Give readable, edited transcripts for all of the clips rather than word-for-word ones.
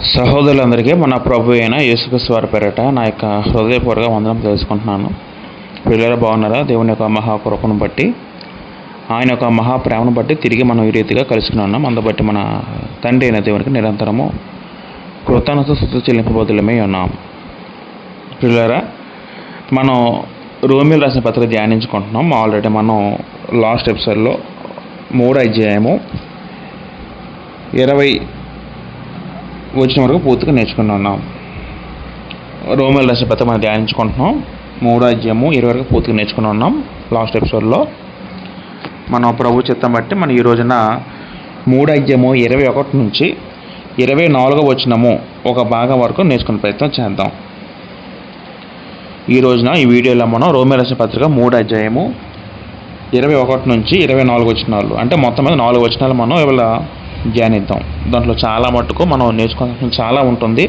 సహోదరులందరికీ మన ప్రభు అయిన యేసుక్రీస్తు వారి పేరిట నా యొక్క హృదయపూర్వక వందనం తెలుసుకుంటున్నాను. పిల్లలు బాగున్నారా? దేవుని యొక్క మహాకృపను బట్టి, ఆయన యొక్క మహాప్రేమను బట్టి తిరిగి మనం ఈ రీతిగా కలుసుకున్నాం. అందుబట్టి మన తండ్రి అయిన దేవునికి నిరంతరము కృతజ్ఞత స్తుతి చెల్లింపబోతులమై ఉన్నాం. పిల్లరా, మనం రోమియోలు రాసిన పత్రిక ధ్యానించుకుంటున్నాం. ఆల్రెడీ మనం లాస్ట్ ఎపిసోడ్లో 3వ అధ్యాయము 20 వచ్చిన వరకు పూర్తిగా నేర్చుకుని ఉన్నాం. రోమియోలు రాసిన పత్రిక మనం ధ్యానించుకుంటున్నాం. 3వ అధ్యాయము 20 వరకు పూర్తిగా నేర్చుకుని ఉన్నాం. లాస్ట్ ఎపిసోడ్లో మనం ప్రభు చిత్తం బట్టి మనం ఈ రోజున 3వ అధ్యాయము 21 నుంచి 24వ వచనము ఒక భాగం వరకు నేర్చుకునే ప్రయత్నం చేద్దాం. ఈ రోజున ఈ వీడియోలో మనం రోమియోలు రాసిన పత్రిక 3వ అధ్యాయము 21 నుంచి 24 వచనాలు, అంటే మొత్తం మీద 4 వచనాలు మనం ఇవాళ ధ్యానిద్దాం. దాంట్లో చాలా మట్టుకు మనం నేర్చుకోవాల్సిన చాలా ఉంటుంది.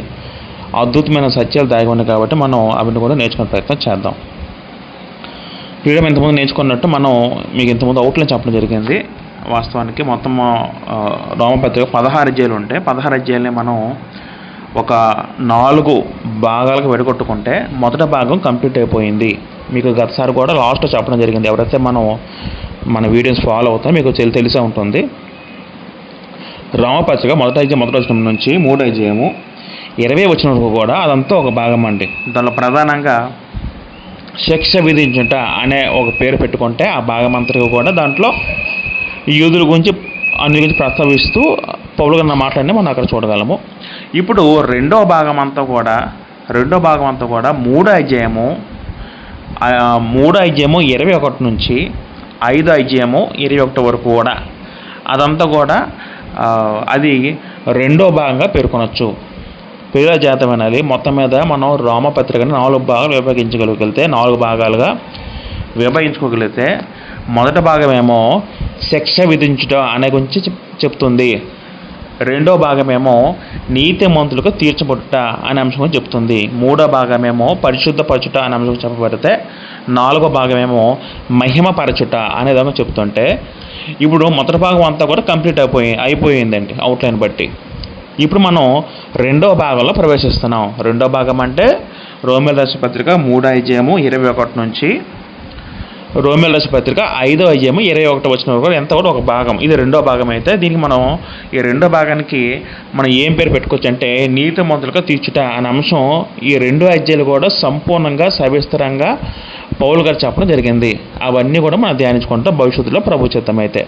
అద్భుతమైన సత్యాలు దాగి ఉన్నాయి కాబట్టి మనం అవిని కూడా నేర్చుకునే ప్రయత్నం చేద్దాం. వీడియో ఇంతకుముందు నేర్చుకున్నట్టు మనం మీకు ఇంతకుముందు అవుట్లైన్ చెప్పడం జరిగింది. వాస్తవానికి మొత్తం రోమపత్రిక 16 అధ్యాయాలు ఉంటాయి. 16 అధ్యాయాలని మనం ఒక 4 భాగాలకు విడగొట్టుకుంటే మొదటి భాగం కంప్లీట్ అయిపోయింది. మీకు గతసారి కూడా లాస్ట్లో చెప్పడం జరిగింది. ఎవరైతే మన వీడియోస్ ఫాలో అవుతారో మీకు తెలిసే ఉంటుంది. రోమపత్రిక మొదటి వచనం నుంచి 3వ అధ్యాయము 20 వచనం వరకు కూడా అదంతా ఒక భాగం అండి. దానిలో ప్రధానంగా శిక్ష విధించుట అనే ఒక పేరు పెట్టుకుంటే ఆ భాగం అంతటికి కూడా దాంట్లో యూదుల గురించి అన్ని గురించి ప్రస్తావిస్తూ పౌలు గారు మాట్లాడి మనం అక్కడ చూడగలము. ఇప్పుడు రెండో భాగం అంతా కూడా 3వ అధ్యాయము 21 నుంచి 5వ అధ్యాయము 21 వరకు కూడా అదంతా కూడా అది రెండో భాగంగా పేర్కొనవచ్చు. పిల్లల జాతం అనేది మొత్తం మీద మనం రోమపత్రికను 4 భాగాలు విభజించుకోగలిగితే మొదటి భాగమేమో శిక్ష విధించుట అనే గురించి చెప్తుంది. రెండో భాగమేమో నీతిమంతులకు తీర్చబడుట అనే అంశం గురించి చెప్తుంది. 3వ భాగమేమో పరిశుద్ధపరచుట అనే అంశం చెప్పబడితే 4వ భాగమేమో మహిమపరచుట అనే విధంగా చెప్తుంటే, ఇప్పుడు మొదటి భాగం అంతా కూడా కంప్లీట్ అయిపోయిందండి అవుట్లైన్ బట్టి. ఇప్పుడు మనం రెండవ భాగంలో ప్రవేశిస్తున్నాం. రెండో భాగం అంటే రోమియోలు రాసిన పత్రిక 3వ అధ్యాయము 21 నుంచి రోమియోలు రాసిన పత్రిక 5వ అధ్యాయము 21 వచనం వరకు ఎంత కూడా ఒక భాగం. ఇది రెండో భాగం అయితే దీనికి మనం ఈ రెండో భాగానికి మనం ఏం పేరు పెట్టుకోవచ్చు అంటే నీతిమంతులుగా తీర్చుట అనే అంశం ఈ 2 అధ్యాయాలు కూడా సంపూర్ణంగా సవిస్తరంగా పౌలు గారు చెప్పడం జరిగింది. అవన్నీ కూడా మనం ధ్యానించుకుంటాం భవిష్యత్తులో ప్రభు చిత్తం అయితే.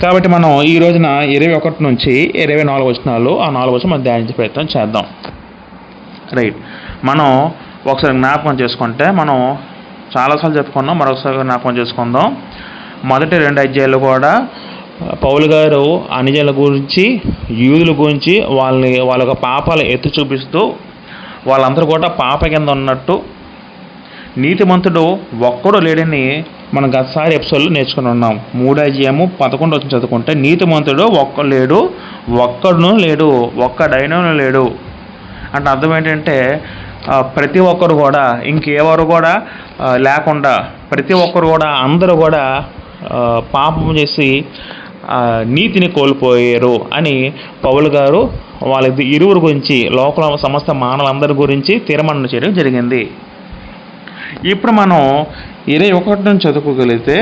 కాబట్టి మనం ఈ రోజున 21 నుంచి 24 వచనాలు, ఆ 4 వచనం మనం ధ్యానించే ప్రయత్నం చేద్దాం. రైట్, మనం ఒకసారి జ్ఞాపకం చేసుకుంటే మనం చాలాసార్లు చెప్పుకున్నాం, మరొకసారి జ్ఞాపకం చేసుకుందాం. మొదటి 2 అధ్యాయాలు కూడా పౌలు గారు అన్యజనుల గురించి, యూదుల గురించి వాళ్ళ యొక్క పాపాలు ఎత్తి చూపిస్తూ వాళ్ళందరూ కూడా పాప కింద ఉన్నట్టు, నీతిమంతుడు ఒక్కడు లేడని మనం గతసారి ఎపిసోడ్లో నేర్చుకుని ఉన్నాం. 3వ అధ్యాయము 11 వచనం చదువుకుంటే నీతిమంతుడు ఒక్కడును లేడు, ఒక్కడైనా లేడు అంటే అర్థం ఏంటంటే ప్రతి ఒక్కరు కూడా ఇంకెవరు కూడా లేకుండా ప్రతి ఒక్కరు కూడా అందరూ కూడా పాపం చేసి నీతిని కోల్పోయారు అని పౌలు గారు వాళ్ళ ఇరువురు గురించి, లోకల సమస్త మానవులందరి గురించి తీర్మానం చేయడం జరిగింది. ఇప్పుడు మనం 21 నుంచి చదువుకోగలిగితే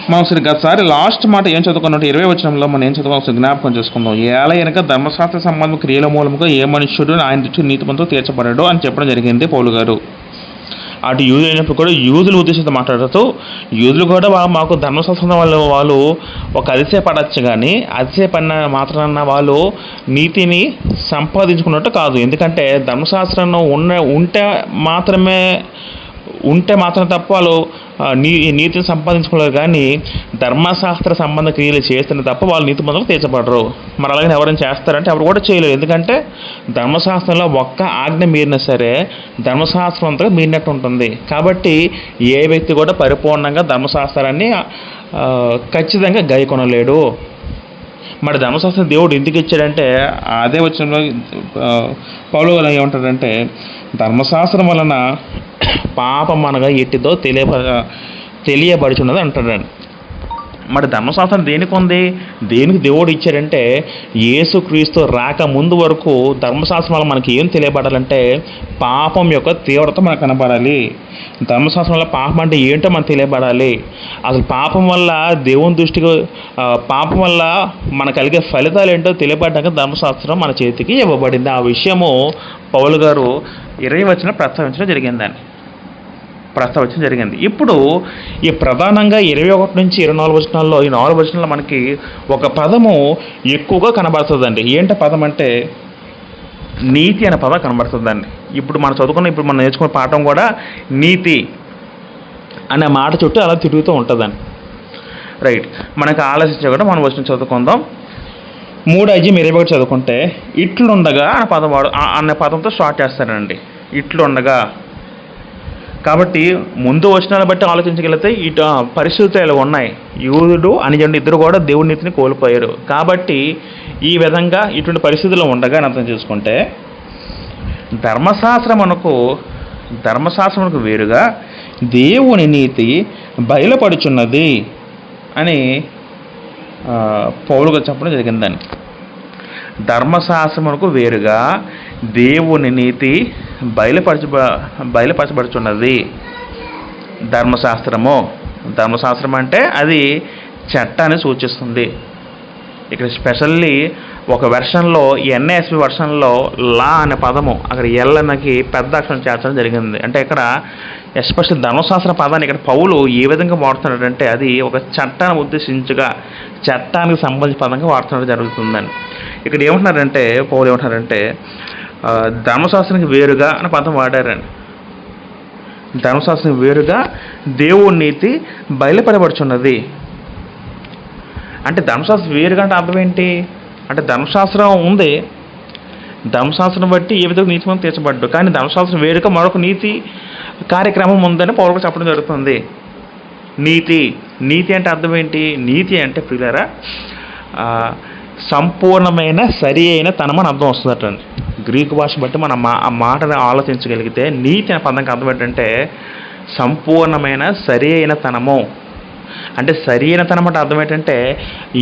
మనం ఒకసారి గతసారి లాస్ట్ మాట ఏం చదువుకున్నట్టు 20 వచనంలో మనం ఏం చదువుకో ఒకసారి జ్ఞాపకం చేసుకుందాం. ఏలయనక ధర్మశాస్త్ర సంబంధం క్రియల మూలముగా ఏ మనుష్యుడు ఆయన దృష్టి నీతిమంతుడు తీర్చబడ్డాడు అని చెప్పడం జరిగింది పౌలు గారు. అటు యూదులు అయినప్పుడు కూడా యూదుల ఉద్దేశంతో మాట్లాడుతూ యూదులు కూడా మాకు ధర్మశాస్త్రం వాళ్ళు ఒక అతిశయపడచ్చు, కానీ అతిశయపడిన మాత్రాన వాళ్ళు నీతిని సంపాదించుకున్నట్టు కాదు. ఎందుకంటే ధర్మశాస్త్రం ఉంటే మాత్రం తప్ప వాళ్ళు నీతిని సంపాదించుకోలేరు, కానీ ధర్మశాస్త్ర సంబంధ క్రియలు చేస్తేనే తప్ప వాళ్ళు నీతిమంతులకు తీర్చబడరు. మరి అలాగే ఎవరైనా చేస్తారంటే ఎవరు కూడా చేయలేరు. ఎందుకంటే ధర్మశాస్త్రంలో ఒక్క ఆజ్ఞ మీరినా సరే ధర్మశాస్త్రం అంతగా మీరినట్టు ఉంటుంది. కాబట్టి ఏ వ్యక్తి కూడా పరిపూర్ణంగా ధర్మశాస్త్రాన్ని ఖచ్చితంగా గైకొనలేడు. మరి ధర్మశాస్త్రం దేవుడు ఎందుకు ఇచ్చాడంటే అదే వచనంలో పౌలు గారు ఏమంటాడంటే ధర్మశాస్త్రం వలన పాపం అనగా ఎట్టిదో తెలియబడుచున్నది అంటాడండి. మరి ధర్మశాస్త్రం దేనికి ఉంది? దేనికి దేవుడు ఇచ్చాడంటే యేసుక్రీస్తు రాక ముందు వరకు ధర్మశాస్త్రం వల్ల మనకి ఏం తెలియబడాలంటే పాపం యొక్క తీవ్రత మనకు కనబడాలి. ధర్మశాస్త్రం వల్ల పాపం అంటే ఏంటో మనకు తెలియబడాలి. అసలు పాపం వల్ల దేవుని దృష్టికి పాపం వల్ల మనకు కలిగే ఫలితాలు ఏంటో తెలియబడ్డాక ధర్మశాస్త్రం మన చేతికి ఇవ్వబడింది. ఆ విషయము పౌలు గారు 20 వచనం ప్రస్తావించడం జరిగింది. ఇప్పుడు ఈ ప్రధానంగా 21 నుంచి 24 వచనాల్లో ఈ 4 వచనాల్లో మనకి ఒక పదము ఎక్కువగా కనబడుతుందండి. ఏంటి పదం అంటే నీతి అనే పదం కనబడుతుందండి. ఇప్పుడు మనం నేర్చుకున్న పాఠం కూడా నీతి అనే మాట చుట్టూ అలా తిరుగుతూ ఉంటుందండి. రైట్, మనకు ఆలోచించే కూడా మనం వచనం చదువుకుందాం. 3:21 చదువుకుంటే ఇట్లుండగా అనే పదం అనే పదంతో స్టార్ట్ చేస్తారండి. ఇట్లుండగా కాబట్టి ముందు వచనాలు బట్టి ఆలోచించగలిగితే ఇటు పరిస్థితులు ఇలా ఉన్నాయి. యూదుడు అన్యజనుడు ఇద్దరు కూడా దేవుడి నీతిని కోల్పోయారు. కాబట్టి ఈ విధంగా ఇటువంటి పరిస్థితుల్లో ఉండగా అర్థం చేసుకుంటే ధర్మశాస్త్రమునకు వేరుగా దేవుని నీతి బయలుపడుచున్నది అని పౌలు గారు చెప్పడం జరిగిందని. ధర్మశాస్త్రమునకు వేరుగా దేవుని నీతి బయలుపరచబడుచున్నది. ధర్మశాస్త్రం అంటే అది చట్టాన్ని సూచిస్తుంది. ఇక్కడ స్పెషల్లీ ఒక వెర్షన్లో ఎన్ఏఎస్పి వెర్షన్లో లా అనే పదము అక్కడ ఎల్లనకి పెద్ద అక్షరం చేర్చడం జరిగింది. అంటే ఇక్కడ ఎస్పెషల్ ధర్మశాస్త్ర పదాన్ని ఇక్కడ పౌలు ఏ విధంగా వాడుతున్నాడంటే అది ఒక చట్టాన్ని ఉద్దేశించగా చట్టానికి సంబంధించిన పదంగా వాడుతున్నట్టు జరుగుతుందని. ఇక్కడ పౌలు ఏమంటున్నారంటే ధర్మశాస్త్రానికి వేరుగా అనే పదం వాడారండి. ధర్మశాస్త్రం వేరుగా దేవుని నీతి బయలుపరచబడుచున్నది అంటే ధర్మశాస్త్రం వేరుగా అంటే అర్థం ఏంటి అంటే ధర్మశాస్త్రం ఉంది, ధర్మశాస్త్రం బట్టి ఏ విధంగా నీతి మనం తీర్చబడ్డు, కానీ ధర్మశాస్త్రం వేరుగా మరొక నీతి కార్యక్రమం ఉందని పౌరులకు చెప్పడం జరుగుతుంది. నీతి అంటే అర్థం ఏంటి? నీతి అంటే ప్రియులారా సంపూర్ణమైన సరి అయిన తనం అని అర్థం వస్తుందటండి. గ్రీకు భాష బట్టి మనం ఆ మాటను ఆలోచించగలిగితే నీతి అనే పదంకి అర్థం ఏంటంటే సంపూర్ణమైన సరి అయిన తనము. అంటే సరి అయిన తనం అంటే అర్థం ఏంటంటే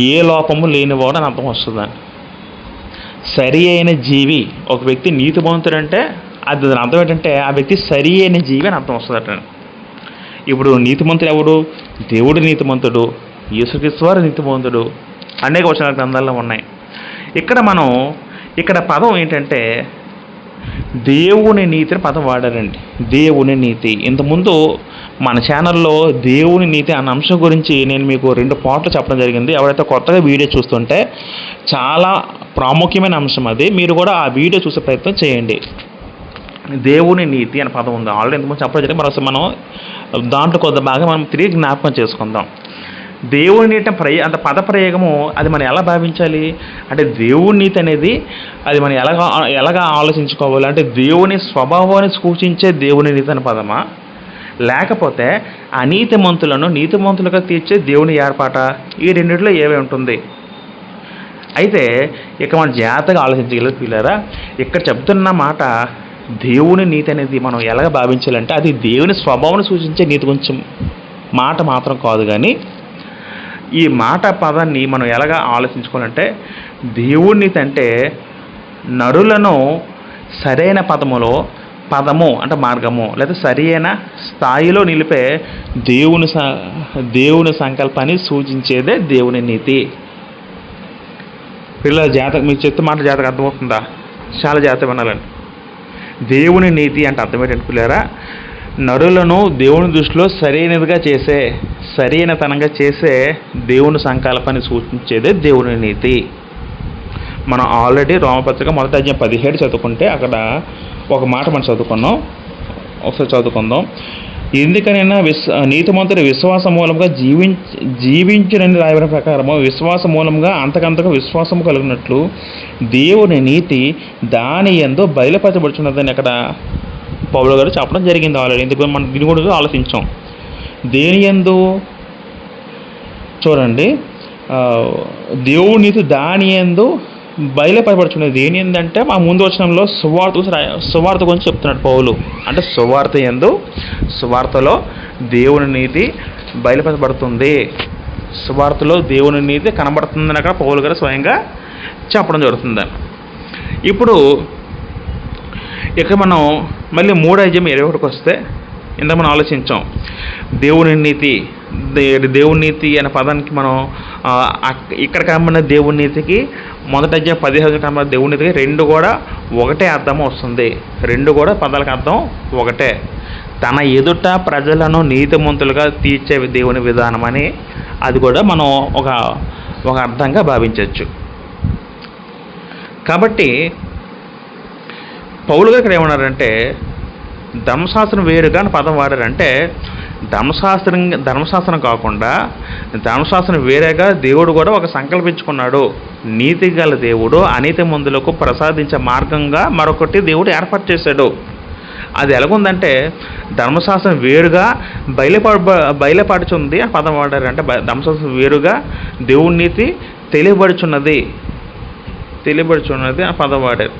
ఏ లోపము లేనివాడు అని అర్థం వస్తుందండి. సరి అయిన జీవి, ఒక వ్యక్తి నీతిమంతుడంటే అది అర్థం ఏంటంటే ఆ వ్యక్తి సరి అయిన జీవి అని అర్థం వస్తుందట. ఇప్పుడు నీతిమంతుడు ఎవడు? దేవుడు నీతిమంతుడు, యేసుక్రీస్తు వారు నీతిమంతుడు, అనేక వచనాల గ్రంథాల్లో ఉన్నాయి. ఇక్కడ పదం ఏంటంటే దేవుని నీతిని పదం వాడారండి. దేవుని నీతి. ఇంతకుముందు మన ఛానల్లో దేవుని నీతి అన్న అంశం గురించి నేను మీకు 2 పార్ట్లు చెప్పడం జరిగింది. ఎవరైతే కొత్తగా వీడియో చూస్తుంటే చాలా ప్రాముఖ్యమైన అంశం అది. మీరు కూడా ఆ వీడియో చూసే ప్రయత్నం చేయండి. దేవుని నీతి అనే పదం ఉంది ఆల్రెడీ ఇంతకుముందు చెప్పడం జరిగింది. మనం దాంట్లో కొద్ది బాగా మనం తిరిగి జ్ఞాపకం చేసుకుందాం. దేవుని నీతి అంత పద ప్రయోగము అది మనం ఎలా భావించాలి అంటే దేవుని నీతి అనేది అది మనం ఎలాగా ఆలోచించుకోవాలి అంటే దేవుని స్వభావాన్ని సూచించే దేవుని నీతి అనే పదమా, లేకపోతే అనీతిమంతులను నీతిమంతులుగా తీర్చే దేవుని ఏర్పాట? ఈ రెండిట్లో ఏవే ఉంటుంది? అయితే ఇక మనం జాగ్రత్తగా ఆలోచించగలరు పిల్లరా. ఇక్కడ చెప్తున్న మాట దేవుని నీతి అనేది మనం ఎలాగ భావించాలంటే అది దేవుని స్వభావాన్ని సూచించే నీతి గురించి మాట మాత్రం కాదు. కానీ ఈ మాట పదాన్ని మనం ఎలాగా ఆలోచించుకోవాలంటే దేవుని నీతి అంటే నరులను సరైన పదము అంటే మార్గము లేదా సరైన స్థాయిలో నిలిపే దేవుని సంకల్పాన్ని సూచించేదే దేవుని నీతి. పిల్లల మీకు చెత్త మాట జాతక అర్థమవుతుందా? చాలా జాగ్రత్త వినాలండి. దేవుని నీతి అంటే అర్థం ఏంటంటే పిల్లరా నరులను దేవుని దృష్టిలో సరైనతనంగా చేసే దేవుని సంకల్పాన్ని సూచించేదే దేవుని నీతి. మనం ఆల్రెడీ రోమపత్రిక 1వ అధ్యాయం 17 చదువుకుంటే అక్కడ ఒక మాట మనం చదువుకున్నాం. ఒకసారి చదువుకుందాం. ఎందుకనైనా నీతిమంతుడు విశ్వాస మూలంగా జీవించునని రాయబడిన ప్రకారము విశ్వాస మూలంగా అంతకంతకు విశ్వాసము కలిగినట్లు దేవుని నీతి దాని యందు బయలుపరచబడుచున్నదని అక్కడ పౌలు గారు చెప్పడం జరిగింది ఆల్రెడీ. ఎందుకు మనం దీని కూడా ఆలోచించాం. దేని యందు చూడండి, దేవుని నీతి దాని యందు బయలుపరచబడుచున్నది. దేని ఏంటంటే మా ముందు వచనంలో సువార్త గురించి చెప్తున్నాడు పౌలు. అంటే సువార్తలో దేవుని నీతి బయలుపరచబడుతుంది. సువార్తలో దేవుని నీతి కనబడుతుందని అక్కడ పౌలు గారు స్వయంగా చెప్పడం జరుగుతుంది. ఇప్పుడు ఇక్కడ మనం మళ్ళీ 3:21 వస్తే ఇంత మనం ఆలోచించాం. దేవుని నీతి అనే పదానికి మనం ఇక్కడ కనబడిన దేవుని నీతికి మొదటి అధ్యాయం 15 కనబడిన దేవుని నీతికి రెండు కూడా ఒకటే అర్థం వస్తుంది. రెండు కూడా పదాలకు అర్థం ఒకటే. తన ఎదుట ప్రజలను నీతిమంతులుగా తీర్చే దేవుని విధానం అని అది కూడా మనం ఒక అర్థంగా భావించవచ్చు. కాబట్టి పౌలు గారు ఇక్కడ ఏమన్నారంటే ధర్మశాస్త్రం వేరుగా అని పదం వాడారంటే ధర్మశాస్త్రం కాకుండా ధర్మశాస్త్రం వేరేగా దేవుడు కూడా ఒక సంకల్పించుకున్నాడు. నీతి గల దేవుడు అనీతిమంతులకు ప్రసాదించే మార్గంగా మరొకటి దేవుడు ఏర్పాటు చేశాడు. అది ఎలాగుందంటే ధర్మశాస్త్రం వేరుగా బయలుపడుచుంది ఆ పదం వాడారు. అంటే ధర్మశాస్త్రం వేరుగా దేవుని నీతి తెలియబడుచున్నది ఆ పదం వాడారు.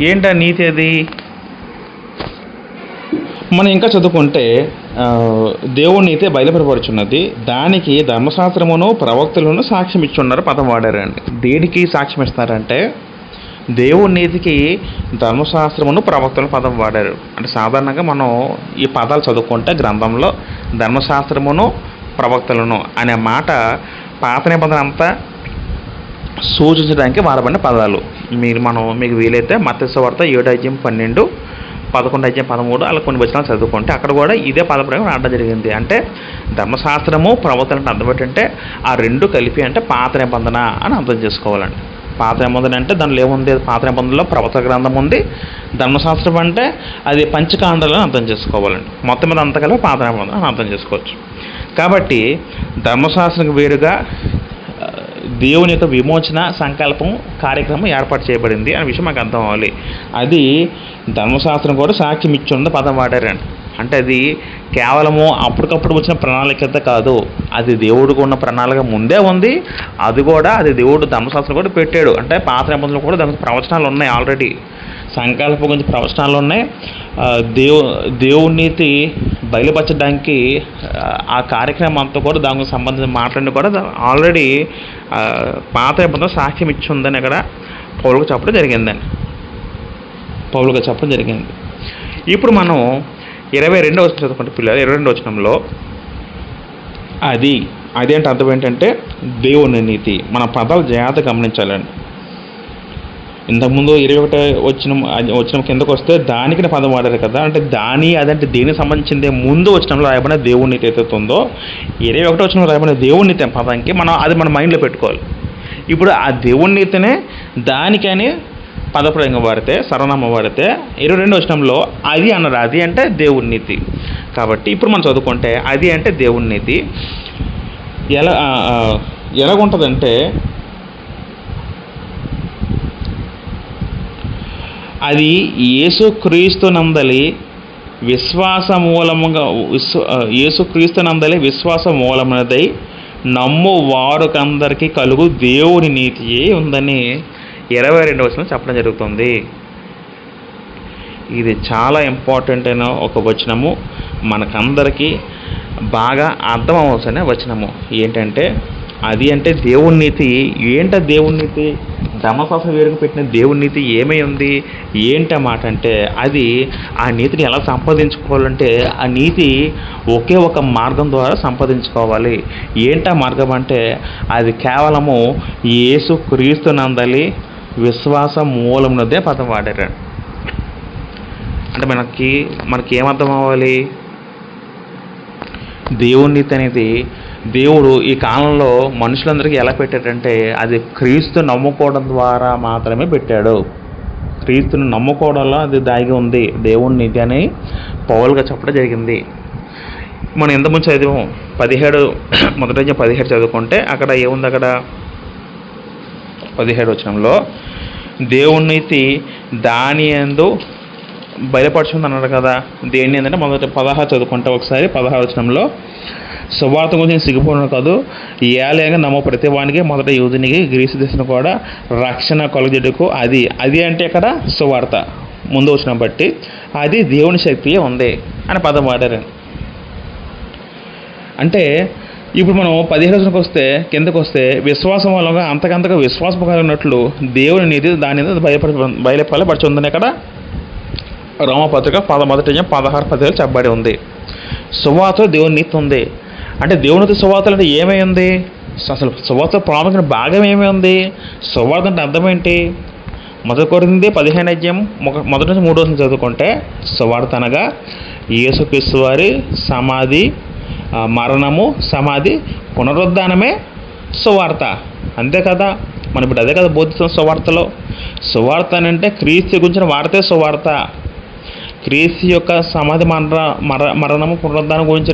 ఏంటా నీతి అది? మనం ఇంకా చదువుకుంటే దేవుని నీతి బయలుపరచున్నది, దానికి ధర్మశాస్త్రమును ప్రవక్తలను సాక్ష్యం ఇచ్చున్నారు పదం వాడారండి. దేనికి సాక్ష్యం ఇస్తున్నారంటే దేవుని నీతికి ధర్మశాస్త్రమును ప్రవక్తలను పదం వాడారు. అంటే సాధారణంగా మనం ఈ పదాలు చదువుకుంటే గ్రంథంలో ధర్మశాస్త్రమును ప్రవక్తలను అనే మాట పాత నిబంధన అంతా సూచించడానికి వాడబడిన పదాలు. మీకు వీలైతే మత్తయి సువార్త 7:12, 11:13 అలా కొన్ని వచనాలు చదువుకుంటే అక్కడ కూడా ఇదే పదప్రయోగం ఆడడం జరిగింది. అంటే ధర్మశాస్త్రము ప్రవక్తలంటే అర్థం ఏంటంటే ఆ రెండు కలిపి అంటే పాత నిబంధన అని అర్థం చేసుకోవాలండి. పాత నిబంధన అంటే దానిలో ఏముంది? పాత నిబంధనలో ప్రవక్త గ్రంథం ఉంది. ధర్మశాస్త్రం అంటే అది పంచకాండాలని అర్థం చేసుకోవాలండి. మొత్తం మీద అంతా కలిపి పాత నిబంధన అని అర్థం చేసుకోవచ్చు. కాబట్టి ధర్మశాస్త్రం వేరుగా దేవుని యొక్క విమోచన సంకల్పం కార్యక్రమం ఏర్పాటు చేయబడింది అనే విషయం మాకు అర్థం అవ్వాలి. అది ధర్మశాస్త్రం కూడా సాక్ష్యం ఇచ్చున్నది పదం వాడారండి. అంటే అది కేవలము అప్పటికప్పుడు వచ్చిన ప్రణాళికత కాదు, అది దేవుడికి ఉన్న ప్రణాళిక ముందే ఉంది. అది దేవుడు ధర్మశాస్త్రం కూడా పెట్టాడు. అంటే పాత నిబంధనలు కూడా దానికి ప్రవచనాలు ఉన్నాయి, ఆల్రెడీ సంకల్పం గురించి ప్రవచనాలు ఉన్నాయి. దేవుని నీతి బయలుపరచడానికి ఆ కార్యక్రమం అంతా కూడా దానికి సంబంధించిన మాట్లాడి కూడా ఆల్రెడీ పాత నిబంధన సాక్ష్యం ఇచ్చి ఉందని అక్కడ పౌలుగా చెప్పడం జరిగింది. ఇప్పుడు మనం 22వ వచనం చదువుకుంటే పిల్లలు 22వ వచనంలో అది అంటే అర్థం ఏంటంటే దేవుని నీతి. మన పదాలు జాగ్రత్తగా గమనించాలండి. ఇంతకుముందు 21 వచనం కిందకు వస్తే దానికి పదం వాడారు కదా. అంటే అదంటే దేనికి సంబంధించింది? ముందు వచనంలో రాయబడిన దేవుని నీతి ఏదైతే ఉందో 21వ వచనంలో రాయబడిన దేవుని నీతి పదానికి మన మైండ్లో పెట్టుకోవాలి. ఇప్పుడు ఆ దేవుని నీతినే దానికని పదప్రయోగం వాడితే, సర్వనామం వాడితే 22వ వచనంలో అది అన్నారు. అది అంటే దేవుని నీతి. కాబట్టి ఇప్పుడు మనం చదువుకుంటే అది అంటే దేవుని నీతి ఎలాగుంటుందంటే అది యేసుక్రీస్తునందలి విశ్వాస మూలమునదై నమ్ము వారికందరికీ కలుగు దేవుని నీతియే ఉందని 22వ వచనం చెప్పడం జరుగుతుంది. ఇది చాలా ఇంపార్టెంట్ అయిన ఒక వచనము, మనకందరికీ బాగా అర్థం అవ్వాల్సిన వచనము. ఏంటంటే అది అంటే దేవుని నీతి. దేవుని నీతి? ధర్మశాస్త్రం వేరుగా పెట్టిన దేవుని నీతి ఏమై ఉంది? మాట అంటే అది ఆ నీతిని ఎలా సంపాదించుకోవాలంటే ఆ నీతి ఒకే ఒక మార్గం ద్వారా సంపాదించుకోవాలి. మార్గం అంటే అది కేవలము యేసుక్రీస్తునందలి విశ్వాస మూలమునదే పదం వాడారు. అంటే మనకి ఏమర్థం అవ్వాలి? దేవుని నీతి అనేది దేవుడు ఈ కాలంలో మనుషులందరికీ ఎలా పెట్టాడంటే అది క్రీస్తు నమ్ముకోవడం ద్వారా మాత్రమే పెట్టాడు. క్రీస్తుని నమ్ముకోవడంలో అది దాగి ఉంది దేవుని నీతి అని పౌలుగా చెప్పడం జరిగింది. మనం ఎంతమంది చదివాం? 17 చదువుకుంటే అక్కడ ఏముంది? అక్కడ 17 వచనంలో దేవుని నీతి దాని యందు బయలుపరచుంది అన్నాడు కదా. దేన్ని ఏంటంటే మొదట 16 చదువుకుంటే ఒకసారి 16 వచనంలో సువార్త గురించి సిగ్గుపోవడం కాదు, ఏలేగా నమ్మ ప్రతి వానికి మొదట యూదునికి గ్రీసు దేశం కూడా రక్షణ కలుగుటకు అది అంటే ఇక్కడ సువార్త ముందు వచ్చిన బట్టి అది దేవుని శక్తియే ఉంది అని పదం వాడారు. అంటే ఇప్పుడు మనం 15 రోజులకు వస్తే కిందకు వస్తే విశ్వాసం వల్ల అంతకంతగా విశ్వాసం కలిగినట్లు దేవుని నీతి దాని మీద బయలుపరచబడి ఉందని ఇక్కడ రోమపత్రిక 11:16 చెప్పబడి ఉంది. సువార్తలో దేవుని నీతి ఉంది. అంటే దేవుని సువార్తలు అంటే ఏమై ఉంది? అసలు సువార్త ప్రాముఖ్యమైన భాగం ఏమై ఉంది? సువార్త అంటే అర్థం ఏంటి? 1 కొరింథీ 15 మొదటి నుంచి 3 రోజులు చదువుకుంటే సువార్త అనగా యేసుక్రీస్తు వారి సమాధి, మరణము, సమాధి, పునరుద్ధానమే సువార్త. అంతే కదా, మనం ఇప్పుడు అదే కదా బోధిస్తాం సువార్తలో. సువార్త అని అంటే క్రీస్తు గురించిన వార్తే సువార్త. క్రీస్తు యొక్క సమాధి, మరణము, పునరుద్ధానం గురించి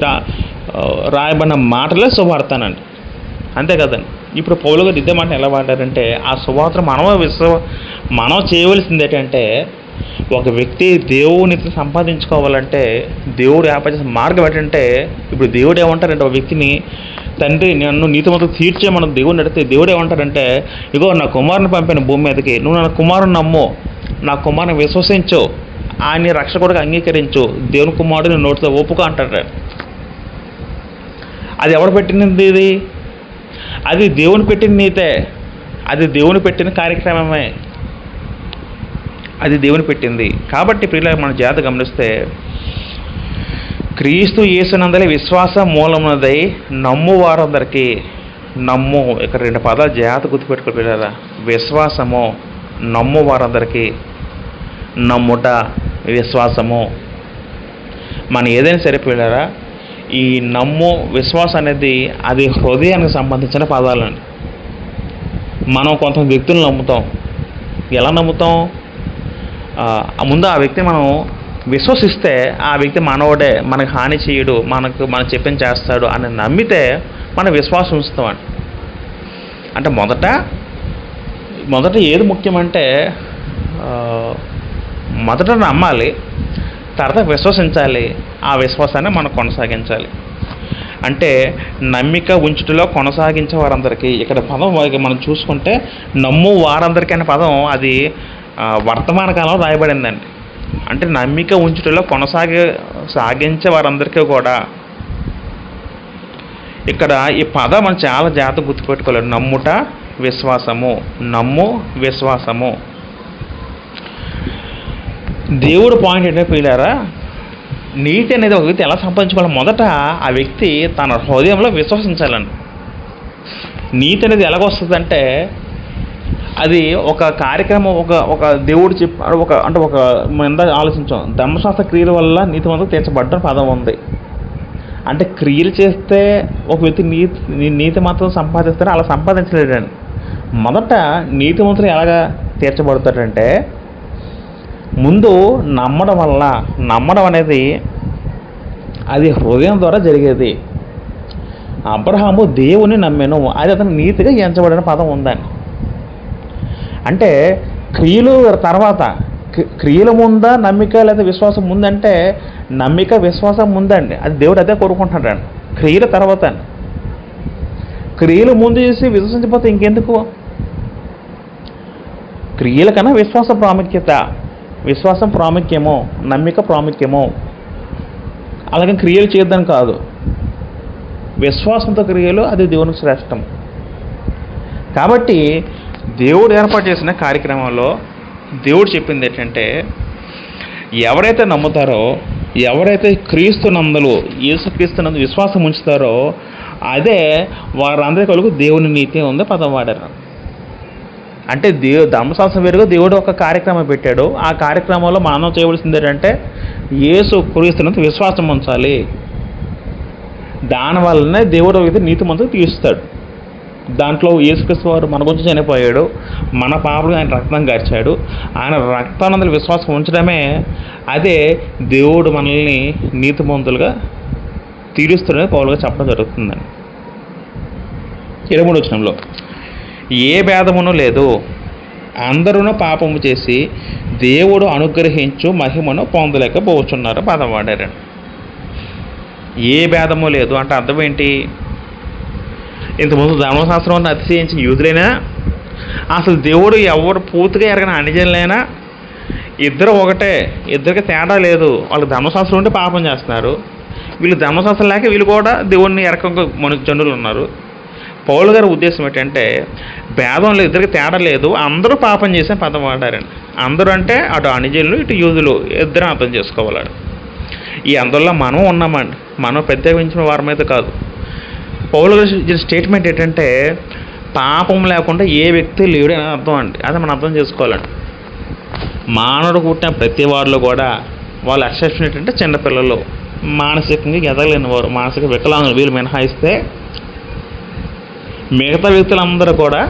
రాయబడిన మాటలే సువార్తనండి. అంతే కదండి. ఇప్పుడు పౌలు గారు ఇదే మాట ఎలా వాడారంటే ఆ సువార్త మనం చేయవలసింది ఏంటంటే ఒక వ్యక్తి దేవుని సంపాదించుకోవాలంటే దేవుడు ఏర్పాటు మార్గం ఏంటంటే ఇప్పుడు దేవుడు ఏమంటారంటే ఒక వ్యక్తిని తండ్రి నన్ను నీతిమంతులు తీర్చేమని దేవుడిని అడిగితే దేవుడు ఏమంటారంటే ఇగో నా కుమారుని పంపిన భూమి మీదకి, నువ్వు నా కుమారుని నమ్ము, నా కుమారుని విశ్వసించు, ఆయన రక్షకుడిగా అంగీకరించు, దేవుని కుమారుడు నేను నోటితో ఒప్పుకో అంటాడు. అది ఎవరు పెట్టినది? ఇది అది దేవుని పెట్టిన నీతే, అది దేవుని పెట్టిన కార్యక్రమమే, అది దేవుని పెట్టింది. కాబట్టి ప్రియుల మన జాగ్రత్త గమనిస్తే క్రీస్తు యేసునందలి విశ్వాస మూలమునదై నమ్ము వారందరికీ, నమ్ము ఇక్కడ 2 పదాలు జాగ్రత్త గుర్తుపెట్టుకో పిల్లరా. విశ్వాసము, నమ్ము వారందరికీ, నమ్ముట, విశ్వాసము. మనం ఏదైనా సరే పిల్లరా, ఈ నమ్ము విశ్వాసం అనేది అది హృదయానికి సంబంధించిన పదాలండి. మనం కొంత వ్యక్తులను నమ్ముతాం. ఎలా నమ్ముతాం? ముందు ఆ వ్యక్తి మనం విశ్వసిస్తే ఆ వ్యక్తి మనోడే, మనకు హాని చేయడు, మనం చెప్పింది చేస్తాడు అని నమ్మితే మనం విశ్వాసం ఉంచుతామండి. అంటే మొదట ఏది ముఖ్యమంటే మొదట నమ్మాలి, తర్వాత విశ్వసించాలి, ఆ విశ్వాసాన్ని మనం కొనసాగించాలి. అంటే నమ్మిక ఉంచుటలో కొనసాగించే వారందరికీ, ఇక్కడ పదం మనం చూసుకుంటే నమ్ము వారందరికీ అనే పదం అది వర్తమాన కాలంలో రాయబడిందండి. అంటే నమ్మిక ఉంచుటలో సాగించే వారందరికీ కూడా ఇక్కడ ఈ పదం మనం చాలా జాగ్రత్తగా గుర్తుపెట్టుకోవాలి. నమ్ముట, విశ్వాసము, నమ్ము, విశ్వాసము. దేవుడు పాయింట్ ఏంటంటే పిల్లారా, నీతి అనేది ఒక వ్యక్తి ఎలా సంపాదించుకోవాలి? మొదట ఆ వ్యక్తి తన హృదయంలో విశ్వసించాలండి. నీతి అనేది ఎలాగొస్తుందంటే అది ఒక కార్యక్రమం, ఒక దేవుడు చెప్పాడు, ఒక ఎంత ఆలోచించాం, ధర్మశాస్త్ర క్రియల వల్ల నీతిమంతులు తీర్చబడ్డ పదం ఉంది. అంటే క్రియలు చేస్తే ఒక వ్యక్తి నీతి మాత్రం సంపాదిస్తారో అలా సంపాదించలేడండి. మొదట నీతిమంతులు ఎలాగా తీర్చబడతాడంటే ముందు నమ్మడం అనేది అది హృదయం ద్వారా జరిగేది. అబ్రహాము దేవుని నమ్మెను, అది అతను నీతిగా ఎంచబడిన పదం ఉందండి. అంటే క్రియలు తర్వాత, క్రియల ముందా నమ్మిక లేదా విశ్వాసం ముందంటే నమ్మిక విశ్వాసం ముందండి. అది దేవుడు అదే కోరుకుంటున్నాడు. క్రియల తర్వాత అండి. క్రియలు ముందు చేసి విశ్వసించకపోతే ఇంకెందుకు? క్రియల కన్నా విశ్వాసం ప్రాముఖ్యమో, నమ్మిక ప్రాముఖ్యమో. అలాగే క్రియలు చేద్దాం కాదు, విశ్వాసంతో క్రియలు అది దేవునికి శ్రేష్టం. కాబట్టి దేవుడు ఏర్పాటు చేసిన కార్యక్రమంలో దేవుడు చెప్పింది ఏంటంటే ఎవరైతే నమ్ముతారో, ఎవరైతే క్రీస్తునందు యేసుక్రీస్తునందు విశ్వాసం ఉంచుతారో అదే వారందరి కొరకు దేవుని నీతి ఉంది పదం వాడారు. అంటే ధర్మశాస్త్రం వేరుగా దేవుడు ఒక కార్యక్రమం పెట్టాడు. ఆ కార్యక్రమంలో మనం చేయవలసింది ఏంటంటే యేసు క్రీస్తునందు విశ్వాసం ఉంచాలి. దానివల్లనే దేవుడు అయితే నీతిమంతులు తీరుస్తాడు. దాంట్లో యేసుక్రీస్తు వారు మన గురించి చనిపోయాడు, మన పాపలు ఆయన రక్తం గార్చాడు. ఆయన రక్తానందరి విశ్వాసం ఉంచడమే అదే దేవుడు మనల్ని నీతిమంతులుగా తీరుస్తాడని పౌలుగా చెప్పడం జరుగుతుందండి. 23వ వచనంలో ఏ భేదమును లేదు, అందరూ పాపము చేసి దేవుడు అనుగ్రహించు మహిమను పొందలేకపోతున్నారు పదం వాడారండి. ఏ భేదము లేదు అంటే అర్థం ఏంటి? ఇంతకుముందు ధర్మశాస్త్రం అతిశయించిన యూదులైనా, అసలు దేవుడు ఎవరు పూర్తిగా ఎరగని అన్యజనులైనా ఇద్దరు ఒకటే, ఇద్దరికి తేడా లేదు. వాళ్ళకి ధర్మశాస్త్రం ఉంటే పాపం చేస్తున్నారు, వీళ్ళు ధర్మశాస్త్రం లేక వీళ్ళు కూడా దేవుణ్ణి ఎరకంగా మన జనులు ఉన్నారు. పౌలు గారి ఉద్దేశం ఏంటంటే భేదం లేదు, ఇద్దరికి తేడా లేదు, అందరూ పాపం చేసే పదం వాడారండి. అందరూ అంటే అటు అనిజనులు ఇటు యూదులు ఇద్దరు అర్థం చేసుకోవాలి. ఈ అందులో మనం ఉన్నామండి, మనం ప్రత్యేకించిన వారి మీద కాదు. పౌలు గారి స్టేట్మెంట్ ఏంటంటే పాపం లేకుండా ఏ వ్యక్తి లేడు అని అర్థం అండి. అదే మనం అర్థం చేసుకోవాలండి. మానవుడు పుట్టిన ప్రతి వారిలో కూడా వాళ్ళ ఎక్సెప్షన్ ఏంటంటే చిన్నపిల్లలు, మానసికంగా ఎదగలేని వారు, మానసిక వికలాంగులు వీళ్ళు మినహాయిస్తే మిగతా వ్యక్తులందరూ కూడా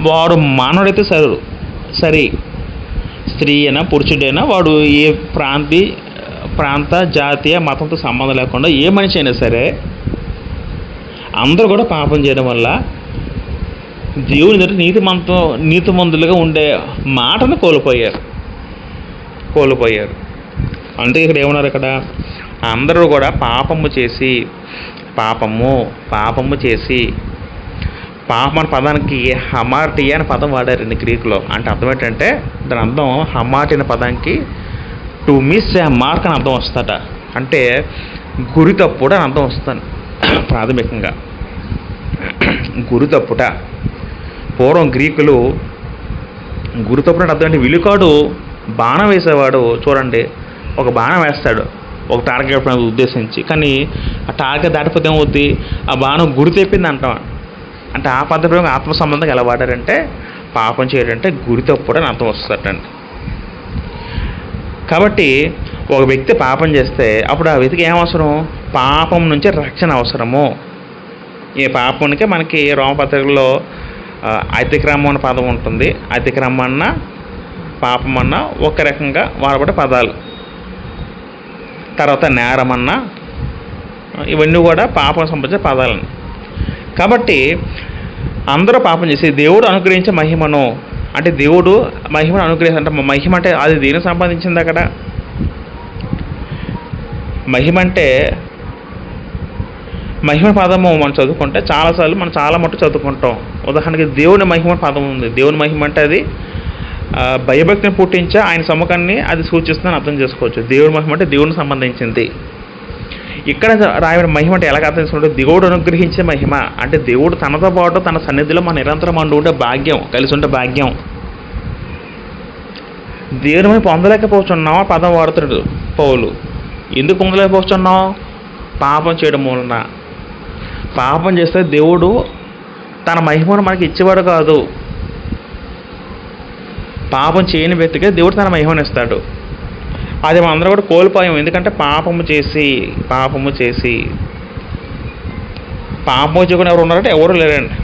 వాడు మానవుడైతే సరే స్త్రీ అయినా పురుషుడైనా వాడు ఏ ప్రాంత జాతీయ మతంతో సంబంధం లేకుండా ఏ మనిషి అయినా సరే అందరూ కూడా పాపం చేయడం వల్ల దేవుని దగ్గర నీతిమంతులుగా ఉండే మాటను కోల్పోయారు. అంటే ఇక్కడ ఏమన్నారు, ఇక్కడ అందరూ కూడా పాపము చేసి పాపం అనే పదానికి హమార్టియా అనే పదం వాడారండి గ్రీకులో. అంటే అర్థం ఏంటంటే దాని అర్థం హమార్టి అనే పదానికి టు మిస్ ఏ మార్క్ అని అర్థం వస్తుందట. అంటే గురి తప్పుడు అని అర్థం వస్తుంది ప్రాథమికంగా. గురి తప్పుట పూర్వం గ్రీకులు గురి తప్పుడు అంటే అర్థం అంటే విలుకాడు బాణం వేసేవాడు చూడండి, ఒక బాణం వేస్తాడు ఒక టార్గెట్ ఉద్దేశించి, కానీ ఆ టార్గెట్ దాటిపోతే ఏమవుద్ది, ఆ బాణం గురి తెప్పింది అంటాం. అంటే ఆ పద్ధతి ఆత్మ సంబంధంగా ఎలా వాడారంటే పాపం చేయడంటే గురి తప్పుడు అని అర్థం వస్తుందండి. కాబట్టి ఒక వ్యక్తి పాపం చేస్తే అప్పుడు ఆ వ్యక్తికి ఏం అవసరం, పాపం నుంచి రక్షణ అవసరము. ఈ పాపానికి మనకి రోమపత్రికలో అతిక్రమం అనే పదం ఉంటుంది. అతిక్రమం అన్న పాపం అన్న ఒక రకంగా వాడబడే పదాలు. తర్వాత నేరం అన్న ఇవన్నీ కూడా పాపం సంబంధించిన పదాలను. కాబట్టి అందరూ పాపం చేసి దేవుడు అనుగ్రహించే మహిమను, అంటే దేవుడు మహిమను అనుగ్రహించే, మహిమ అంటే అది దేనికి సంబంధించింది? అక్కడ మహిమ అంటే మహిమ పదము మనం చదువుకుంటే చాలాసార్లు మనం చాలా మట్టు చదువుకుంటాం. ఉదాహరణకి దేవుని మహిమ పదం ఉంది. దేవుని మహిమ అంటే అది భయభక్తిని పుట్టించే ఆయన సముఖాన్ని అది సూచిస్తుందని అర్థం చేసుకోవచ్చు. దేవుని మహిమ అంటే దేవునికి సంబంధించింది. ఇక్కడ రాయబడిన మహిమ అంటే ఎలాగ అర్థం చేసుకుంటే దేవుడు అనుగ్రహించే మహిమ అంటే దేవుడు తనతో పాటు తన సన్నిధిలో మన నిరంతరం ఉండే భాగ్యం, కలిసి ఉండే భాగ్యం. దేవుని మహిమ పొందలేకపోతున్నావా పదం వాడుతాడు పౌలు. ఎందుకు పొందలేకపోతున్నావు? పాపం చేయడం మూలన. పాపం చేస్తే దేవుడు తన మహిమను మనకి ఇచ్చేవాడు కాదు. పాపం చేయని వ్యక్తిగా దేవుడు తన మహిమను ఇస్తాడు. అది మనందరూ కూడా కోల్పోయాం. ఎందుకంటే పాపము చేసి పాపం చేయకుండా ఎవరు ఉన్నారంటే ఎవరు లేరండి.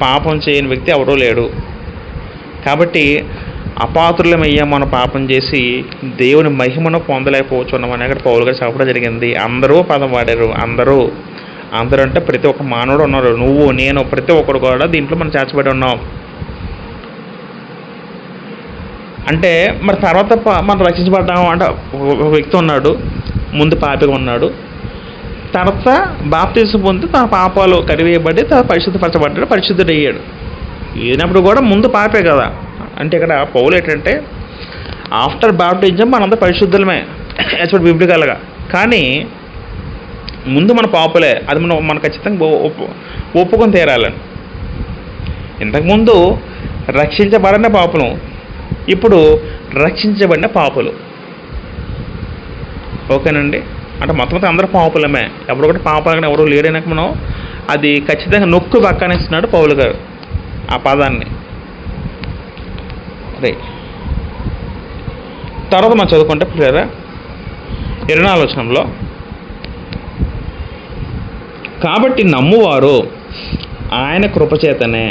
పాపం చేయని వ్యక్తి ఎవరూ లేడు. కాబట్టి అపాత్రులమయ్యాం మనం పాపం చేసి దేవుని మహిమను పొందలేకపోతున్నామని అక్కడ పౌలు గారు చెప్పడం జరిగింది. అందరూ పదం వాడారు. అందరూ అంటే ప్రతి ఒక్క మానవుడు ఉన్నారు. నువ్వు నేను ప్రతి ఒక్కరు కూడా దీంట్లో మనం చేర్చబడి ఉన్నాం. అంటే మరి తర్వాత మనం రక్షించబడ్డాము అంటే ఒక వ్యక్తి ఉన్నాడు, ముందు పాపిగా ఉన్నాడు, తర్వాత బాప్తిసం పొంది తన పాపాలు కరివేయబడి తన పరిశుద్ధపరచబడ్డాడు, పరిశుద్ధుడు అయ్యాడు. అయినప్పుడు కూడా ముందు పాపే కదా. అంటే ఇక్కడ పౌలు ఏంటంటే ఆఫ్టర్ బాప్టిజం మనంతా పరిశుద్ధులమే యాక్చువల్ బిబ్లికల్గా, కానీ ముందు మన పాపులే. అది మనం ఖచ్చితంగా ఒప్పుకొని తీరాలని. ఇంతకుముందు రక్షించబడిన పాపులు, ఇప్పుడు రక్షించబడిన పాపులు. ఓకేనండి. అంటే మొత్తం అందరూ పాపులమే, ఎవరు కూడా పాపాలని ఎవరు లేడైనాక మనం అది ఖచ్చితంగా నొక్కు పక్కనిస్తున్నాడు పౌలు గారు ఆ పదాన్ని. రైట్. తర్వాత మనం చదువుకుంటే పిల్లరా 24వ వచనంలో, కాబట్టి నమ్మువారు ఆయన కృపచేతనే.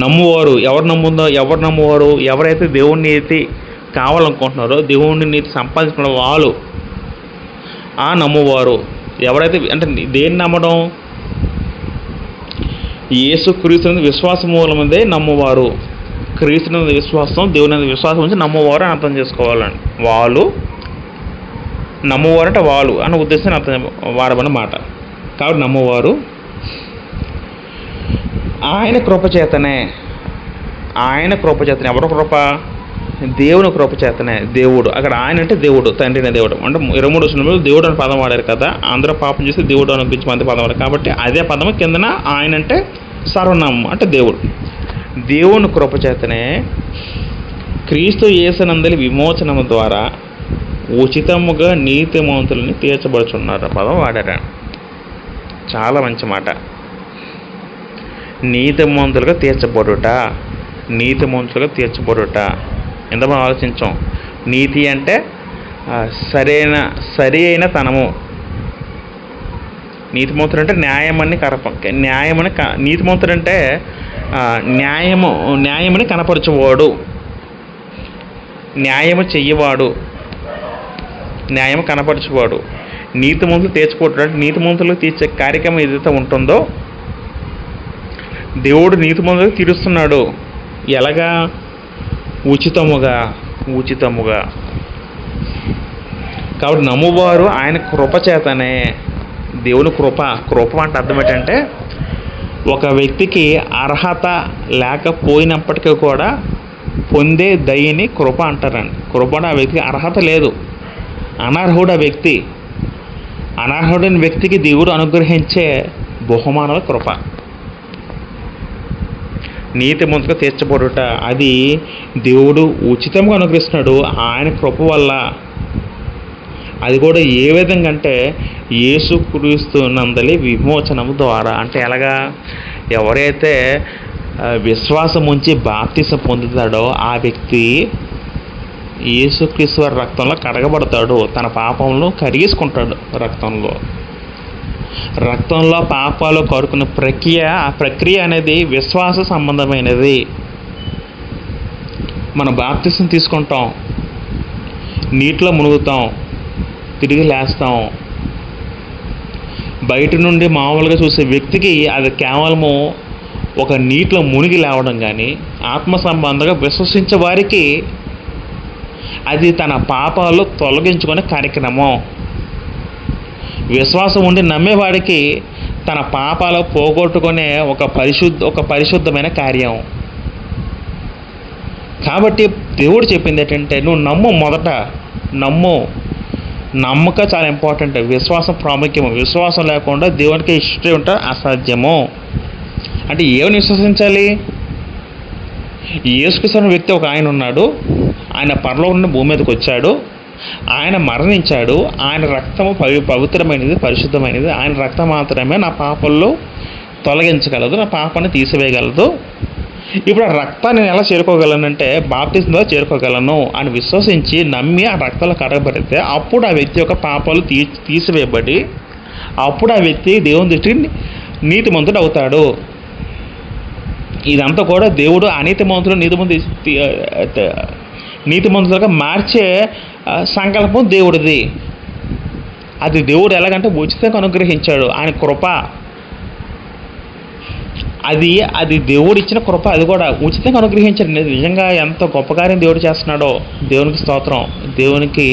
నమ్మువారు ఎవరు నమ్మువారు? ఎవరైతే దేవుని నీతి కావాలనుకుంటున్నారో, దేవుని నీతి సంపాదించుకున్న వాళ్ళు ఆ నమ్మువారు. ఎవరైతే అంటే దేన్ని నమ్మడం? యేసు క్రీస్తు విశ్వాసం మూలముందే నమ్మువారు. క్రీస్తు విశ్వాసం, దేవుని విశ్వాసం నుంచి నమ్మువారు అని అర్థం చేసుకోవాలండి. వాళ్ళు నమ్మువారు అంటే వాళ్ళు అన్న ఉద్దేశాన్ని అర్థం వాడమన్న మాట. కాబట్టి నమ్మువారు ఆయన కృపచేతనే. ఎవరు కృప? దేవుని కృప చేతనే దేవుడు, అక్కడ ఆయన అంటే దేవుడు, తండ్రి అనే దేవుడు అంటే 23 వచనంలో దేవుడు అనే పదం వాడారు కదా. అందరూ పాపం చేస్తే దేవుడు అనిపించి మంది పదం వాడారు కాబట్టి అదే పదం కిందన ఆయన అంటే సర్వనామం అంటే దేవుడు. దేవుని కృప చేతనే క్రీస్తు యేసునందలి విమోచనము ద్వారా ఉచితముగా నీతిమంతులని తీర్చబడుచున్నారు పదం వాడారు. చాలా మంచి మాట. నీతిమంతులుగా తీర్చబడుట, నీతిమంతులుగా తీర్చబడుట. ఎంత మనం ఆలోచించాం. నీతి అంటే సరి అయిన తనము. నీతిమంతుడు అంటే న్యాయమని నీతిమంతుడు అంటే న్యాయమని కనపరచువాడు, న్యాయము చెయ్యవాడు, న్యాయం కనపరచువాడు. నీతిమంతులు తీర్చుకోవడం అంటే నీతిమంతులు తీర్చే కార్యక్రమం ఏదైతే ఉంటుందో దేవుడు నీతిమంతులకు తీరుస్తున్నాడు. ఎలాగా? ఉచితముగా. కాబట్టి నమ్మువారు ఆయన కృప చేతనే. దేవుని కృప అంటే అర్థం ఏంటంటే ఒక వ్యక్తికి అర్హత లేకపోయినప్పటికీ కూడా పొందే దయని కృప అంటారండి. కృప అంటే ఆ వ్యక్తికి అర్హత లేదు, అనర్హుడైన వ్యక్తికి దేవుడు అనుగ్రహించే బహుమానాల కృప. నీతిమంతుగా తీర్చబడుట అది దేవుడు ఉచితంగా అనుగ్రహిస్తున్నాడు ఆయన కృప వల్ల. అది కూడా ఏ విధంగా అంటే యేసుక్రీస్తు నందలి విమోచనము ద్వారా. అంటే ఎలాగా? ఎవరైతే విశ్వాసం ఉంచి బాప్తిసం పొందుతాడో ఆ వ్యక్తి యేసుక్రీస్తు వారి రక్తంలో కడగబడతాడు, తన పాపంలో కడిగేసుకుంటాడు. రక్తంలో పాపాలు కడుక్కున్న ఆ ప్రక్రియ అనేది విశ్వాస సంబంధమైనది. మనం బాప్తిసం తీసుకుంటాం, నీటిలో మునుగుతాం, తిరిగి లేస్తాం. బయట నుండి మామూలుగా చూసే వ్యక్తికి అది కేవలము ఒక నీటిలో మునిగి లేవడం కానీ, ఆత్మ సంబంధంగా విశ్వసించే వారికి అది తన పాపాలు తొలగించుకునే కార్యక్రమం. విశ్వాసం ఉండి నమ్మేవాడికి తన పాపాలు పోగొట్టుకునే ఒక పరిశుద్ధమైన కార్యం. కాబట్టి దేవుడు చెప్పింది ఏంటంటే నువ్వు మొదట నమ్మక చాలా ఇంపార్టెంట్. విశ్వాసం ప్రాముఖ్యము. విశ్వాసం లేకుండా దేవునికి ఇష్టం ఉంటే అసాధ్యము. అంటే ఏమని విశ్వసించాలి? యేసుక్రీస్తు అనే వ్యక్తి ఒక ఆయన ఉన్నాడు. ఆయన పరలోకం నుండి భూమి మీదకి వచ్చాడు, ఆయన మరణించాడు, ఆయన రక్తము పవిత్రమైనది, పరిశుద్ధమైనది. ఆయన రక్తం మాత్రమే నా పాపల్లో తొలగించగలదు, నా పాపాన్ని తీసివేయగలదు. ఇప్పుడు ఆ రక్తాన్ని నేను ఎలా చేరుకోగలనంటే బాప్తిసం ద్వారా చేరుకోగలను అని విశ్వసించి నమ్మి ఆ రక్తంలో కడగబడితే అప్పుడు ఆ వ్యక్తి యొక్క పాపాలు తీసివేయబడి అప్పుడు ఆ వ్యక్తి దేవుని దృష్టికి నీతిమంతుడు అవుతాడు. ఇదంతా కూడా దేవుడు అనీతిమంతుడు నీతిమంతులుగా మార్చే సంకల్పం దేవుడిది. అది దేవుడు ఎలాగంటే ఉచితంగా అనుగ్రహించాడు. ఆయన కృప అది దేవుడు ఇచ్చిన కృప. అది కూడా ఉచితంగా అనుగ్రహించాడు. నిజంగా ఎంత గొప్ప కార్యం దేవుడు చేస్తున్నాడో దేవునికి స్తోత్రం. దేవునికి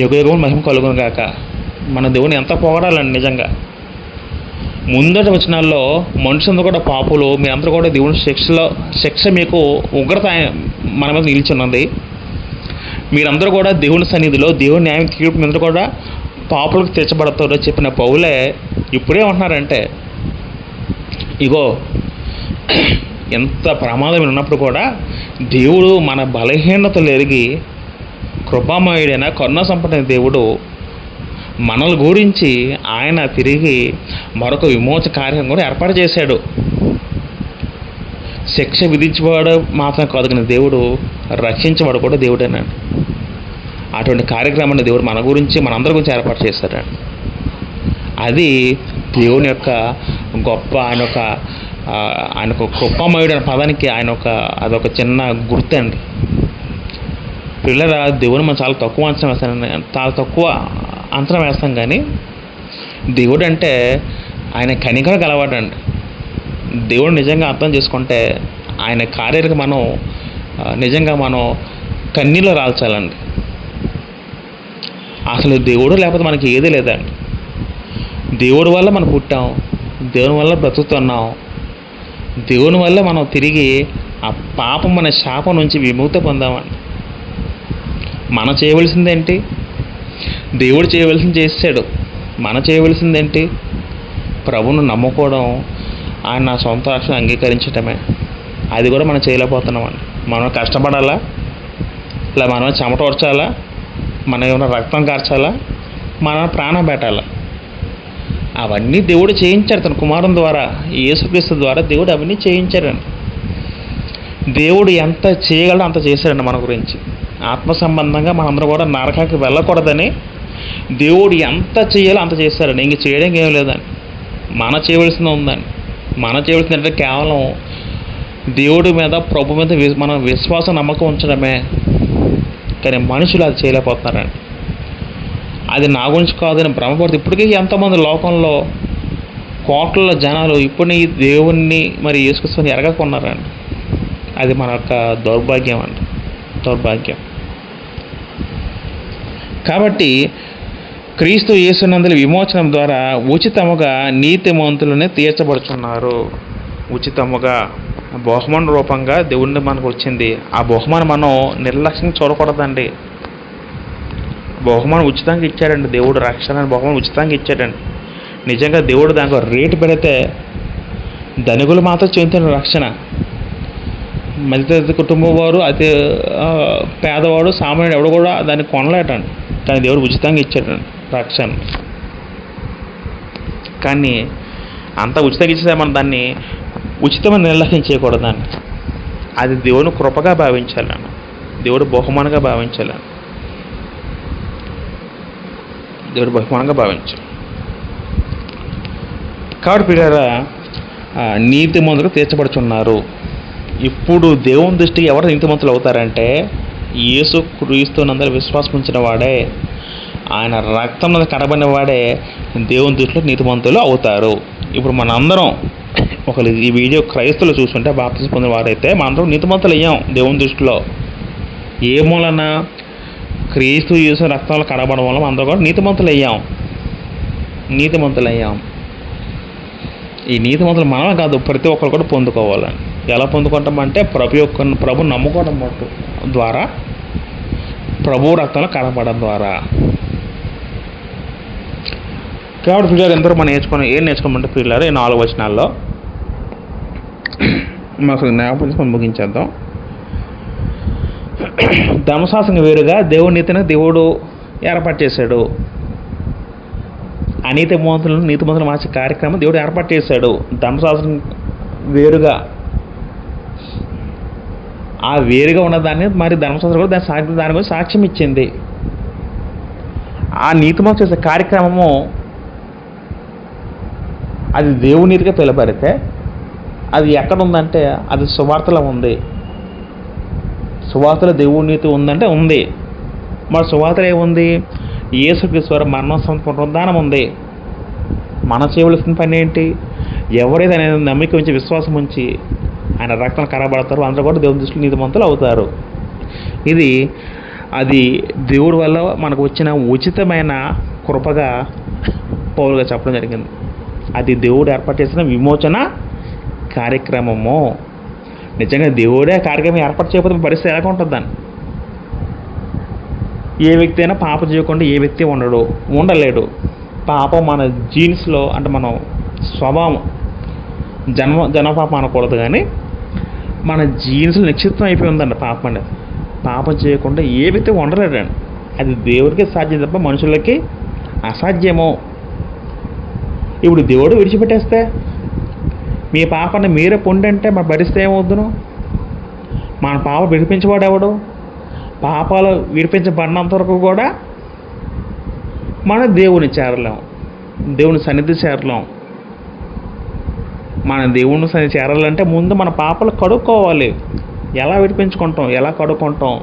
యుగయుగం మహిమ కలుగును గాక. మన దేవుని ఎంత పొగడాలండి నిజంగా. ముందటి వచనాల్లో మనుషులందరూ కూడా పాపులు, మీరందరూ కూడా దేవుని శిక్ష మీకు ఉగ్రత మన మీద నిలిచిన్నది. మీరందరూ కూడా దేవుని సన్నిధిలో దేవుని న్యాయం తీర్పు మీద కూడా పాపులకు తెచ్చబడతారో చెప్పిన పౌలే ఇప్పుడేమంటున్నారంటే ఇగో ఎంత ప్రమాదం ఉన్నప్పుడు కూడా దేవుడు మన బలహీనతలు ఎరిగి కృపామయుడైన కరుణా సంపన్న దేవుడు మనల గురించి ఆయన తిరిగి మరొక విమోచన కార్యం కూడా ఏర్పాటు చేశాడు. శిక్ష విధించేవాడు మాత్రం కాదు కానీ దేవుడు రక్షించేవాడు కూడా దేవుడేనండి. అటువంటి కార్యక్రమాన్ని దేవుడు మన గురించి మనందరి గురించి ఏర్పాటు చేశారండి. అది దేవుని యొక్క గొప్ప ఆయనకు కృపామయుడు అనే పదానికి అదొక చిన్న గుర్తు అండి. పిల్లల దేవుని మనం చాలా తక్కువ అంచనా వేస్తాం కానీ దేవుడు అంటే ఆయన కనికరం గలవాడండి. దేవుడు నిజంగా అర్థం చేసుకుంటే ఆయన కార్యానికి నిజంగా మనం కన్నీళ్ళు రాల్చాలండి. అసలు దేవుడు లేకపోతే మనకి ఏదీ లేదండి. దేవుడి వల్ల మనం పుట్టాం, దేవుని వల్ల బ్రతుకుతున్నాం, దేవుని వల్ల మనం తిరిగి ఆ పాపం అనే శాపం నుంచి విముక్తి పొందామండి. మనం చేయవలసిందేంటి? దేవుడు చేయవలసింది చేశాడు. మనం చేయవలసిందేంటి? ప్రభువును నమ్ముకోవడం, ఆయన నా సొంత రక్షణ అంగీకరించటమే. అది కూడా మనం చేయలేకపోతున్నామండి. మనం కష్టపడాలా, ఇలా మనం చెమట ఓడ్చాలా, మనం ఏమైనా రక్తం కార్చాలా, మనం ప్రాణం పెట్టాలా? అవన్నీ దేవుడు చేయించాడు తన కుమారుని ద్వారా, యేసుక్రీస్తు ద్వారా దేవుడు అవన్నీ చేయించాడండి. దేవుడు ఎంత చేయగలడో అంత చేశాడండి మన గురించి. ఆత్మ సంబంధంగా మనందరం కూడా నరకానికి వెళ్ళకూడదని దేవుడు ఎంత చేయాలో అంత చేశారండి. ఇంక చేయడానికి ఏం లేదండి. మన చేయవలసింది ఉందండి. మన చేయవలసింది అంటే కేవలం దేవుడి మీద, ప్రభు మీద మనం విశ్వాసం, నమ్మకం ఉంచడమే. కానీ మనుషులు అది చేయలేకపోతున్నారండి. అది నా గురించి కాదని భ్రమపడుతుంది. ఇప్పటికీ ఎంతోమంది లోకంలో కోట్ల జనాలు ఇప్పుడు ఈ దేవుణ్ణి మరి యేసుక్రీస్తుని ఎరగకున్నారండి. అది మన యొక్క దౌర్భాగ్యం అండి, దౌర్భాగ్యం. కాబట్టి క్రీస్తు యేసునందుల విమోచనం ద్వారా ఉచితముగా నీతిమంతులనే తీర్చబడుతున్నారు. ఉచితముగా బహుమాన రూపంగా దేవుడిని మనకు వచ్చింది. ఆ బహుమానం మనం నిర్లక్ష్యంగా చూడకూడదండి. బహుమానం ఉచితంగా ఇచ్చాడండి దేవుడు. రక్షణ బహుమానం ఉచితంగా ఇచ్చాడండి. నిజంగా దేవుడు దానికి రేటు పెడితే ధనికులు మాత్రం చెందుతున్న రక్షణ. మధ్యతరగతి కుటుంబం వారు, అతి పేదవాడు, సామాన్యుడు ఎవడు కూడా దాన్ని కొనలేటండి. కానీ దేవుడు ఉచితంగా ఇచ్చాడండి రక్షణ. కానీ అంత ఉచితంగా ఇచ్చేదే మనం దాన్ని ఉచితమైన నిర్లక్ష్యం చేయకూడదండి. అది దేవుని కృపగా భావించాలండి, దేవుడు బహుమానంగా భావించాలండి, దేవుడు బహుమానంగా భావించాలి. కాబట్టి పిల్లరా, నీతిమంతులు తీర్చబడుచున్నారు. ఇప్పుడు దేవుని దృష్టికి ఎవరు నీతిమంతులు అవుతారంటే, యేసు క్రీస్తునందరూ విశ్వాసం ఉంచిన వాడే, ఆయన రక్తం కడబడిన వాడే దేవుని దృష్టిలో నీతిమంతులు అవుతారు. ఇప్పుడు మనందరం ఒకరు ఈ వీడియో క్రైస్తవులు చూస్తుంటే, బాప్తిసం పొందిన వారైతే మనందరం నీతిమంతులు అయ్యాం దేవుని దృష్టిలో. ఏ మూలన? క్రీస్తు యేసు రక్తంలో కడబడడం వల్ల అందరూ కూడా నీతిమంతులు అయ్యాం, నీతిమంతులు అయ్యాం. ఈ నీతిమంతులు మనమే కాదు, ప్రతి ఒక్కరు కూడా పొందుకోవాలని. ఎలా పొందుకుంటామంటే ప్రభు నమ్ముకోవడం ద్వారా, ప్రభు రక్తంలో కడబడడం ద్వారా. కాబట్టి పిల్లలు ఎందరో మనం నేర్చుకోమంటే పిల్లలు ఈ 4 వచనాల్లో మాకు జ్ఞాపకం ముగించేద్దాం. ధర్మశాస్త్రం వేరుగా దేవుడి నీతిని దేవుడు ఏర్పాటు చేశాడు. నీతిమంతులను మార్చే కార్యక్రమం దేవుడు ఏర్పాటు చేశాడు. ధర్మశాస్త్రం వేరుగా, ఆ వేరుగా ఉన్నదాన్ని మరి ధర్మశాస్త్రం కూడా దాని గురించి సాక్ష్యం ఇచ్చింది. ఆ నీతిమంతులు చేసే కార్యక్రమము అది దేవుని నీతిగా పిలబడితే అది ఎక్కడ ఉందంటే అది సువార్తలో ఉంది. సువార్తలో దేవుని నీతి ఉందంటే ఉంది. మరి సువార్తలో ఏముంది? యేసుక్రీస్తు మరణం పునరుద్ధానం ఉంది. మనం చేయవలసిన పని ఏంటి? ఎవరైతే ఆయన నమ్మిక ఉంచి, విశ్వాసం ఉంచి ఆయన రక్తం కరబడతారో అందరూ కూడా దేవుని దృష్టిలో నీతిమంతులు అవుతారు. అది దేవుడి వల్ల మనకు వచ్చిన ఉచితమైన కృపగా పౌలుగా చెప్పడం జరిగింది. అది దేవుడు ఏర్పాటు చేసిన విమోచన కార్యక్రమము. నిజంగా దేవుడే కార్యక్రమం ఏర్పాటు చేయకపోతే పరిస్థితి ఎలా ఉంటుంది దాన్ని? ఏ వ్యక్తి అయినా పాపం చేయకుండా ఏ వ్యక్తి ఉండలేడు. పాపం మన జీన్స్లో, అంటే మనం స్వభావం, జన్మపాపం అనకూడదు, కానీ మన జీన్స్లో నిక్షిప్తం అయిపోయి ఉందండి పాపం అనేది. పాపం చేయకుండా ఏ వ్యక్తి ఉండలేడండి. అది దేవుడికి సాధ్యం తప్ప మనుషులకి అసాధ్యము. ఇప్పుడు దేవుడు విడిచిపెట్టేస్తే, మీ పాపాన్ని మీరే పొందంటే మరి భరిస్తే ఏమవుద్దును? మన పాప విడిపించబడేవాడు, పాపాలు విడిపించబడినంత వరకు కూడా మనం దేవుని చేరలేం, దేవుని సన్నిధి చేరలేం. మన దేవుని సన్నిధి చేరాలంటే ముందు మన పాపాలు కడుక్కోవాలి. ఎలా విడిపించుకుంటాం, ఎలా కడుక్కుంటాం?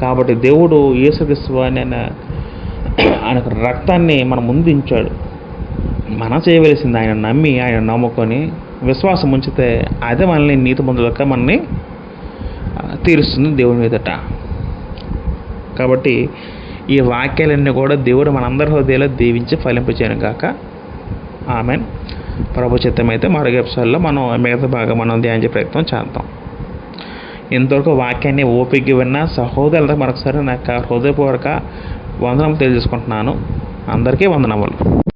కాబట్టి దేవుడు యేసుక్రీస్తు ఆయన రక్తాన్ని మన ముందు ఉంచాడు. మనం చేయవలసింది ఆయన నమ్మి, ఆయన నమ్ముకొని విశ్వాసం ఉంచితే అదే మనల్ని నీతిమంతులుగా మనల్ని తీరుస్తుంది దేవుని ఎదుట. కాబట్టి ఈ వాక్యాలన్నీ కూడా దేవుడు మనందరి హృదయాల్లో దీవించి ఫలింపచేయను గాక. ఆమెన్. ప్రభు చిత్తమైతే మరొక ఎపిసోడ్లో మనం మిగతా భాగం ధ్యానించే ప్రయత్నం చేద్దాం. ఇంతవరకు వాక్యాన్ని ఓపిక విన్న సహోదరులకు మరొకసారి నా యొక్క హృదయపూర్వక వందనం తెలియజేసుకుంటున్నాను. అందరికీ వందనములు.